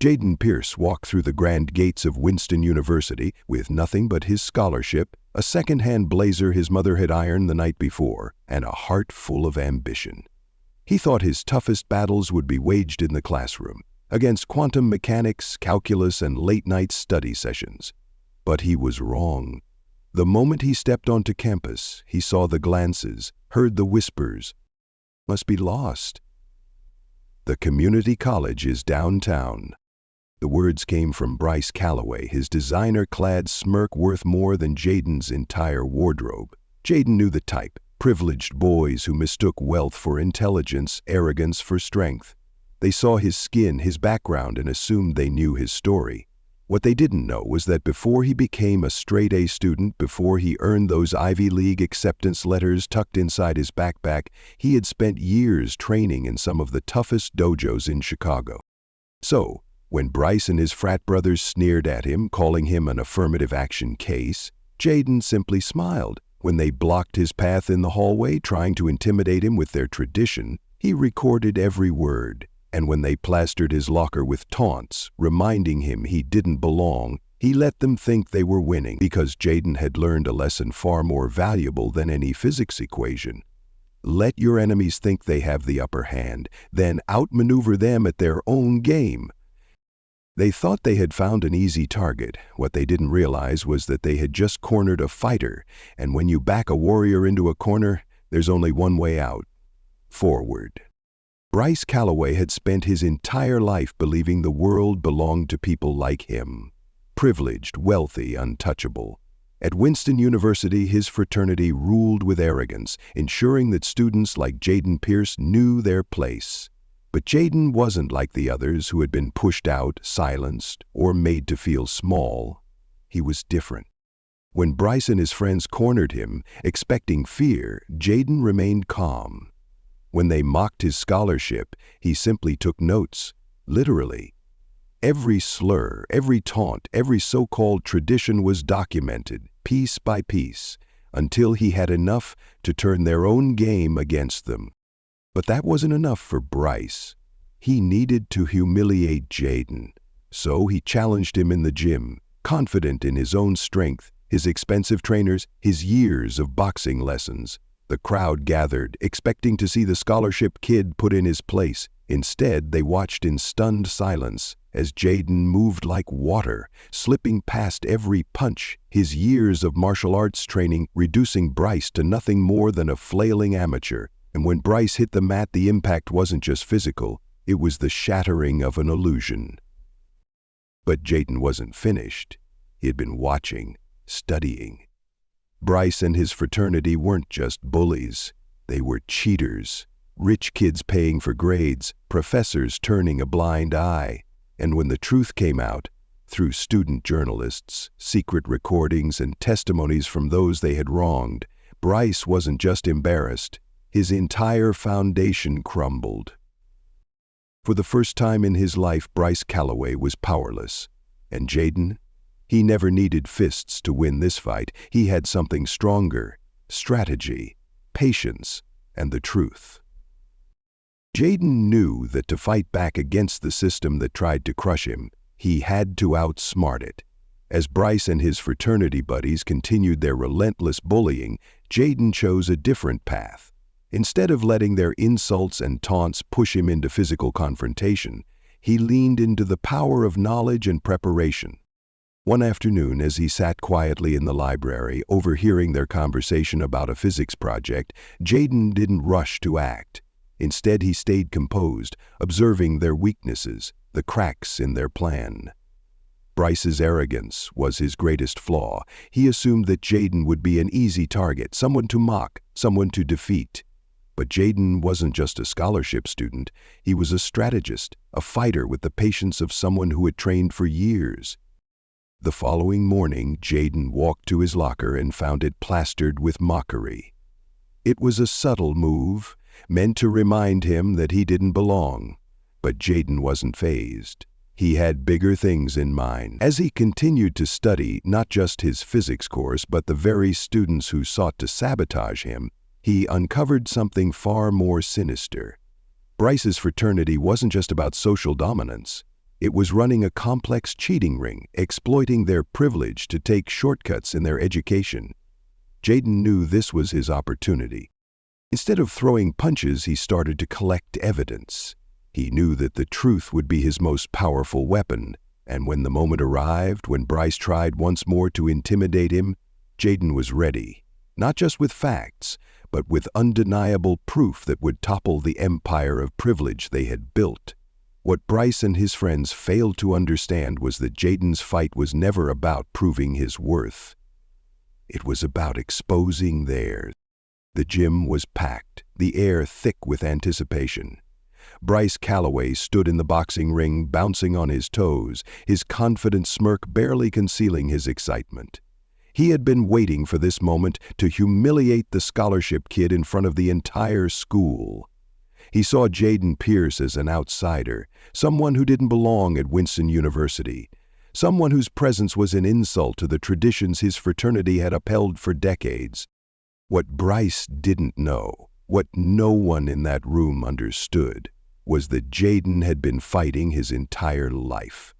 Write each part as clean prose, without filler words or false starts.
Jaden Pierce walked through the grand gates of Winston University with nothing but his scholarship, a second-hand blazer his mother had ironed the night before, and a heart full of ambition. He thought his toughest battles would be waged in the classroom, against quantum mechanics, calculus, and late-night study sessions. But he was wrong. The moment he stepped onto campus, he saw the glances, heard the whispers. Must be lost. The community college is downtown. The words came from Bryce Calloway, his designer-clad smirk worth more than Jaden's entire wardrobe. Jaden knew the type, privileged boys who mistook wealth for intelligence, arrogance for strength. They saw his skin, his background, and assumed they knew his story. What they didn't know was that before he became a straight-A student, before he earned those Ivy League acceptance letters tucked inside his backpack, he had spent years training in some of the toughest dojos in Chicago. So, when Bryce and his frat brothers sneered at him, calling him an affirmative action case, Jaden simply smiled. When they blocked his path in the hallway, trying to intimidate him with their tradition, he recorded every word. And when they plastered his locker with taunts, reminding him he didn't belong, he let them think they were winning because Jaden had learned a lesson far more valuable than any physics equation. Let your enemies think they have the upper hand, then outmaneuver them at their own game. They thought they had found an easy target. What they didn't realize was that they had just cornered a fighter, and when you back a warrior into a corner, there's only one way out: forward. Bryce Calloway had spent his entire life believing the world belonged to people like him. Privileged, wealthy, untouchable. At Winston University, his fraternity ruled with arrogance, ensuring that students like Jaden Pierce knew their place. But Jaden wasn't like the others who had been pushed out, silenced, or made to feel small. He was different. When Bryce and his friends cornered him, expecting fear, Jaden remained calm. When they mocked his scholarship, he simply took notes, literally. Every slur, every taunt, every so-called tradition was documented, piece by piece, until he had enough to turn their own game against them. But that wasn't enough for Bryce. He needed to humiliate Jaden. So he challenged him in the gym, confident in his own strength, his expensive trainers, his years of boxing lessons. The crowd gathered, expecting to see the scholarship kid put in his place. Instead, they watched in stunned silence as Jaden moved like water, slipping past every punch, his years of martial arts training reducing Bryce to nothing more than a flailing amateur. And when Bryce hit the mat, the impact wasn't just physical, it was the shattering of an illusion. But Jaden wasn't finished. He had been watching, studying. Bryce and his fraternity weren't just bullies. They were cheaters, rich kids paying for grades, professors turning a blind eye. And when the truth came out, through student journalists, secret recordings, and testimonies from those they had wronged, Bryce wasn't just embarrassed. His entire foundation crumbled. For the first time in his life, Bryce Calloway was powerless. And Jaden? He never needed fists to win this fight. He had something stronger: strategy, patience, and the truth. Jaden knew that to fight back against the system that tried to crush him, he had to outsmart it. As Bryce and his fraternity buddies continued their relentless bullying, Jaden chose a different path. Instead of letting their insults and taunts push him into physical confrontation, he leaned into the power of knowledge and preparation. One afternoon, as he sat quietly in the library, overhearing their conversation about a physics project, Jaden didn't rush to act. Instead, he stayed composed, observing their weaknesses, the cracks in their plan. Bryce's arrogance was his greatest flaw. He assumed that Jaden would be an easy target, someone to mock, someone to defeat. But Jaden wasn't just a scholarship student. He was a strategist, a fighter with the patience of someone who had trained for years. The following morning, Jaden walked to his locker and found it plastered with mockery. It was a subtle move, meant to remind him that he didn't belong. But Jaden wasn't fazed. He had bigger things in mind. As he continued to study not just his physics course, but the very students who sought to sabotage him, he uncovered something far more sinister. Bryce's fraternity wasn't just about social dominance. It was running a complex cheating ring, exploiting their privilege to take shortcuts in their education. Jaden knew this was his opportunity. Instead of throwing punches, he started to collect evidence. He knew that the truth would be his most powerful weapon, and when the moment arrived, when Bryce tried once more to intimidate him, Jaden was ready, not just with facts, but with undeniable proof that would topple the empire of privilege they had built. What Bryce and his friends failed to understand was that Jaden's fight was never about proving his worth. It was about exposing theirs. The gym was packed, the air thick with anticipation. Bryce Calloway stood in the boxing ring, bouncing on his toes, his confident smirk barely concealing his excitement. He had been waiting for this moment to humiliate the scholarship kid in front of the entire school. He saw Jaden Pierce as an outsider, someone who didn't belong at Winston University, someone whose presence was an insult to the traditions his fraternity had upheld for decades. What Bryce didn't know, what no one in that room understood, was that Jaden had been fighting his entire life.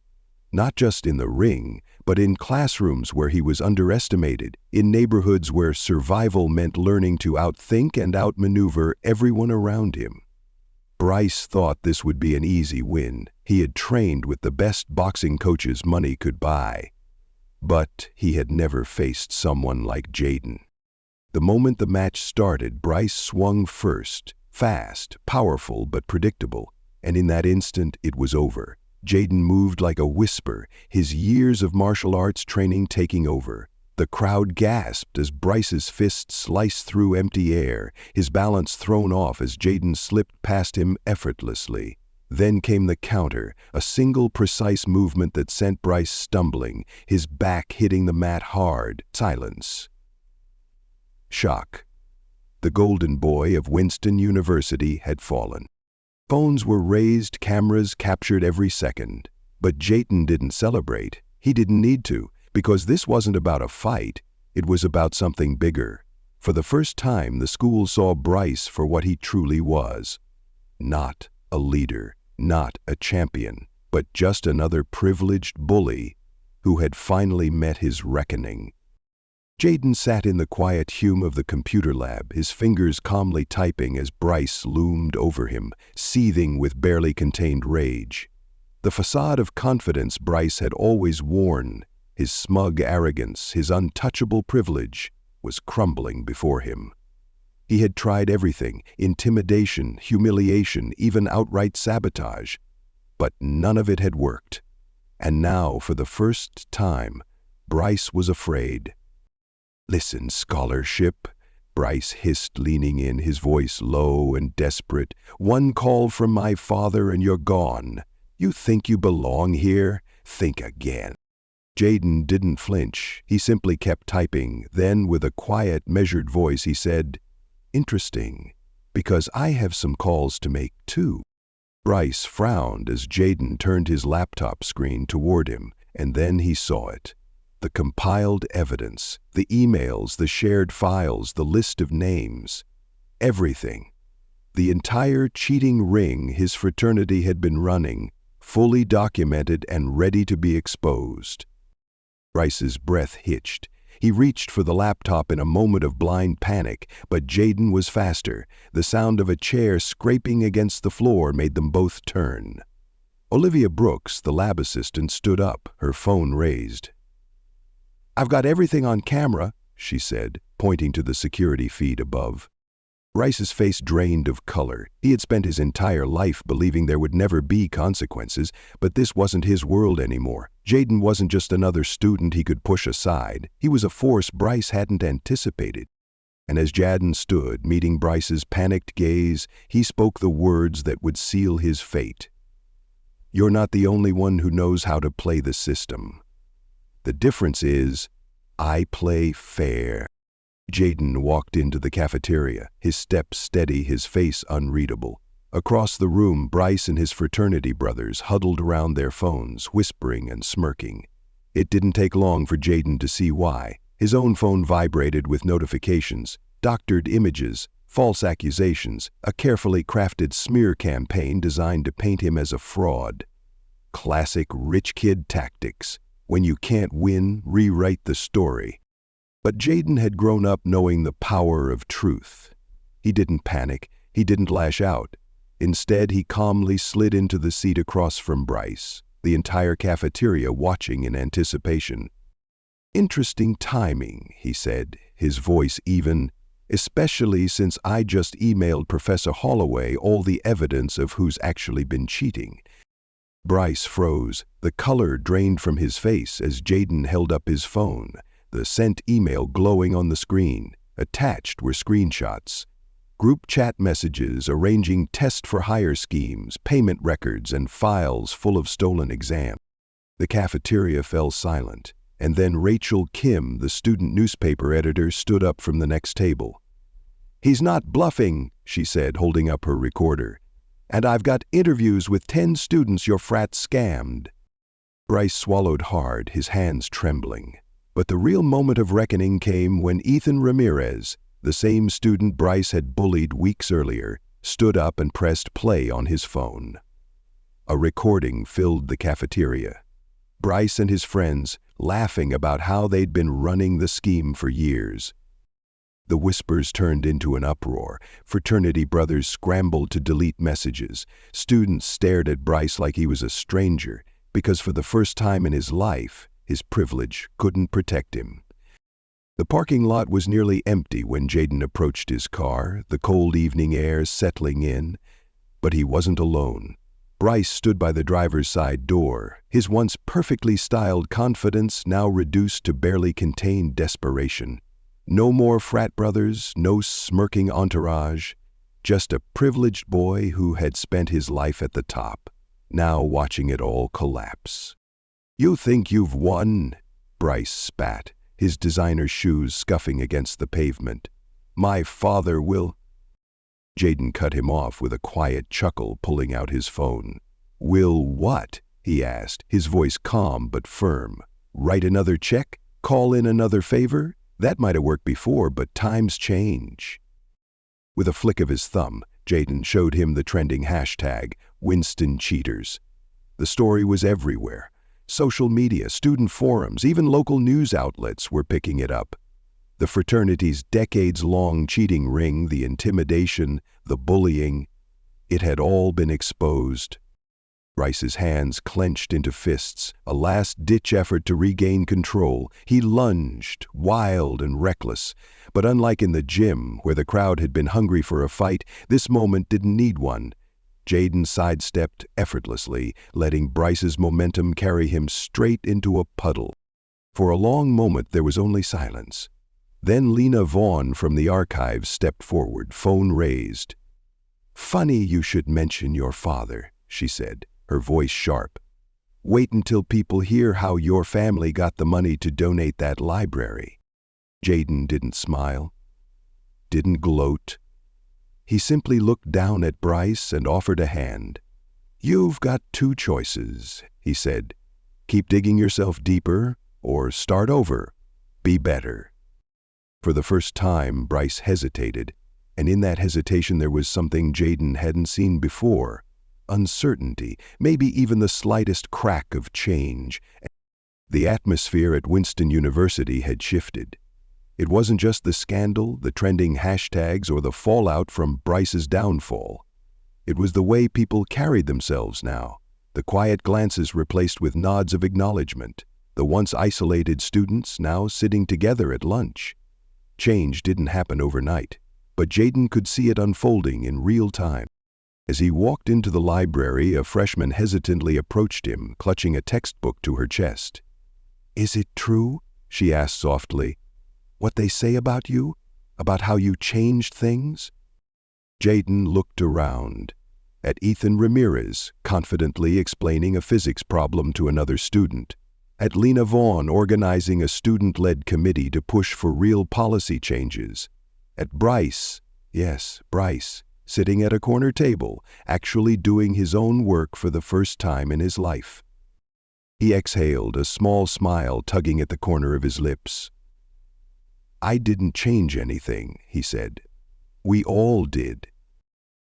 Not just in the ring, but in classrooms where he was underestimated, in neighborhoods where survival meant learning to outthink and outmaneuver everyone around him. Bryce thought this would be an easy win. He had trained with the best boxing coaches money could buy. But he had never faced someone like Jaden. The moment the match started, Bryce swung first, fast, powerful, but predictable, and in that instant it was over. Jaden moved like a whisper, his years of martial arts training taking over. The crowd gasped as Bryce's fist sliced through empty air, his balance thrown off as Jaden slipped past him effortlessly. Then came the counter, a single precise movement that sent Bryce stumbling, his back hitting the mat hard. Silence. Shock. The golden boy of Winston University had fallen. Phones were raised, cameras captured every second. But Jaden didn't celebrate. He didn't need to, because this wasn't about a fight. It was about something bigger. For the first time, the school saw Bryce for what he truly was. Not a leader, not a champion, but just another privileged bully who had finally met his reckoning. Jaden sat in the quiet hume of the computer lab, his fingers calmly typing as Bryce loomed over him, seething with barely contained rage. The facade of confidence Bryce had always worn, his smug arrogance, his untouchable privilege, was crumbling before him. He had tried everything, intimidation, humiliation, even outright sabotage, but none of it had worked. And now, for the first time, Bryce was afraid. "Listen, scholarship," Bryce hissed, leaning in, his voice low and desperate. "One call from my father and you're gone. You think you belong here? Think again." Jaden didn't flinch. He simply kept typing. Then, with a quiet, measured voice, he said, "Interesting, because I have some calls to make too." Bryce frowned as Jaden turned his laptop screen toward him, and then he saw it. The compiled evidence, the emails, the shared files, the list of names. Everything. The entire cheating ring his fraternity had been running, fully documented and ready to be exposed. Bryce's breath hitched. He reached for the laptop in a moment of blind panic, but Jaden was faster. The sound of a chair scraping against the floor made them both turn. Olivia Brooks, the lab assistant, stood up, her phone raised. "I've got everything on camera," she said, pointing to the security feed above. Bryce's face drained of color. He had spent his entire life believing there would never be consequences, but this wasn't his world anymore. Jaden wasn't just another student he could push aside. He was a force Bryce hadn't anticipated. And as Jaden stood, meeting Bryce's panicked gaze, he spoke the words that would seal his fate. "You're not the only one who knows how to play the system. The difference is, I play fair." Jaden walked into the cafeteria, his steps steady, his face unreadable. Across the room, Bryce and his fraternity brothers huddled around their phones, whispering and smirking. It didn't take long for Jaden to see why. His own phone vibrated with notifications, doctored images, false accusations, a carefully crafted smear campaign designed to paint him as a fraud. Classic rich kid tactics. When you can't win, rewrite the story. But Jaden had grown up knowing the power of truth. He didn't panic. He didn't lash out. Instead, he calmly slid into the seat across from Bryce, the entire cafeteria watching in anticipation. "Interesting timing," he said, his voice even, "especially since I just emailed Professor Holloway all the evidence of who's actually been cheating." Bryce froze, the color drained from his face as Jaden held up his phone, the sent email glowing on the screen. Attached were screenshots. Group chat messages arranging test-for-hire schemes, payment records, and files full of stolen exams. The cafeteria fell silent, and then Rachel Kim, the student newspaper editor, stood up from the next table. "He's not bluffing," she said, holding up her recorder. "And I've got interviews with 10 students your frat scammed." Bryce swallowed hard, his hands trembling. But the real moment of reckoning came when Ethan Ramirez, the same student Bryce had bullied weeks earlier, stood up and pressed play on his phone. A recording filled the cafeteria. Bryce and his friends laughing about how they'd been running the scheme for years. The whispers turned into an uproar. Fraternity brothers scrambled to delete messages. Students stared at Bryce like he was a stranger, because for the first time in his life, his privilege couldn't protect him. The parking lot was nearly empty when Jaden approached his car, the cold evening air settling in. But he wasn't alone. Bryce stood by the driver's side door, his once perfectly styled confidence now reduced to barely contained desperation. No more frat brothers, no smirking entourage, just a privileged boy who had spent his life at the top, now watching it all collapse. "You think you've won?" Bryce spat, his designer shoes scuffing against the pavement. "My father will—" Jaden cut him off with a quiet chuckle, pulling out his phone. "Will what?" he asked, his voice calm but firm. "Write another check? Call in another favor? That might have worked before, but times change." With a flick of his thumb, Jaden showed him the trending hashtag, Winston Cheaters. The story was everywhere. Social media, student forums, even local news outlets were picking it up. The fraternity's decades-long cheating ring, the intimidation, the bullying, it had all been exposed. Bryce's hands clenched into fists, a last-ditch effort to regain control. He lunged, wild and reckless. But unlike in the gym, where the crowd had been hungry for a fight, this moment didn't need one. Jaden sidestepped effortlessly, letting Bryce's momentum carry him straight into a puddle. For a long moment there was only silence. Then Lena Vaughn from the archives stepped forward, phone raised. "Funny you should mention your father," she said, her voice sharp. "Wait until people hear how your family got the money to donate that library." Jaden didn't smile, didn't gloat. He simply looked down at Bryce and offered a hand. "You've got 2 choices," he said. "Keep digging yourself deeper, or start over. Be better." For the first time, Bryce hesitated, and in that hesitation there was something Jaden hadn't seen before. Uncertainty, maybe even the slightest crack of change. The atmosphere at Winston University had shifted. It wasn't just the scandal, the trending hashtags, or the fallout from Bryce's downfall. It was the way people carried themselves now, the quiet glances replaced with nods of acknowledgement, the once isolated students now sitting together at lunch. Change didn't happen overnight, but Jaden could see it unfolding in real time. As he walked into the library, a freshman hesitantly approached him, clutching a textbook to her chest. "Is it true?" she asked softly. "What they say about you? About how you changed things?" Jaden looked around, at Ethan Ramirez confidently explaining a physics problem to another student, at Lena Vaughn organizing a student-led committee to push for real policy changes, at Bryce, yes, Bryce, sitting at a corner table, actually doing his own work for the first time in his life. He exhaled, a small smile tugging at the corner of his lips. "I didn't change anything," he said. "We all did."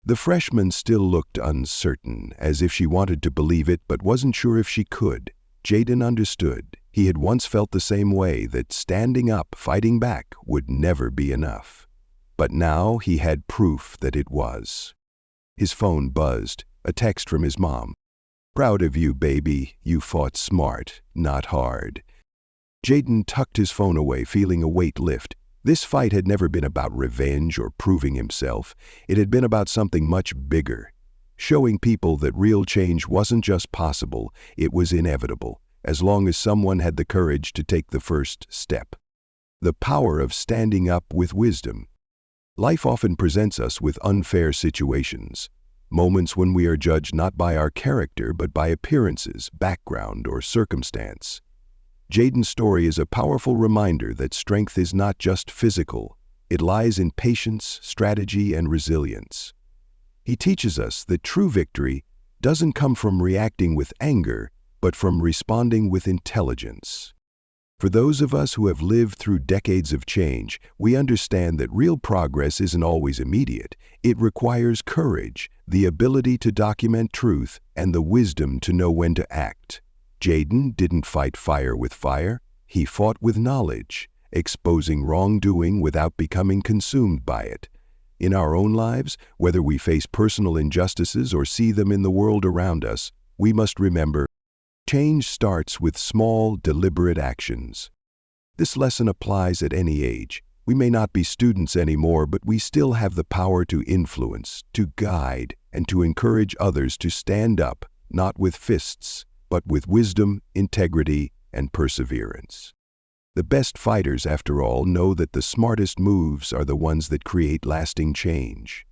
The freshman still looked uncertain, as if she wanted to believe it but wasn't sure if she could. Jaden understood. He had once felt the same way, that standing up, fighting back, would never be enough. But now he had proof that it was. His phone buzzed, a text from his mom. "Proud of you, baby. You fought smart, not hard." Jaden tucked his phone away, feeling a weight lift. This fight had never been about revenge or proving himself. It had been about something much bigger. Showing people that real change wasn't just possible, it was inevitable, as long as someone had the courage to take the first step. The power of standing up with wisdom. Life often presents us with unfair situations, moments when we are judged not by our character but by appearances, background, or circumstance. Jaden's story is a powerful reminder that strength is not just physical. It lies in patience, strategy, and resilience. He teaches us that true victory doesn't come from reacting with anger, but from responding with intelligence. For those of us who have lived through decades of change, we understand that real progress isn't always immediate. It requires courage, the ability to document truth, and the wisdom to know when to act. Jaden didn't fight fire with fire. He fought with knowledge, exposing wrongdoing without becoming consumed by it. In our own lives, whether we face personal injustices or see them in the world around us, we must remember, change starts with small, deliberate actions. This lesson applies at any age. We may not be students anymore, but we still have the power to influence, to guide, and to encourage others to stand up, not with fists, but with wisdom, integrity, and perseverance. The best fighters, after all, know that the smartest moves are the ones that create lasting change.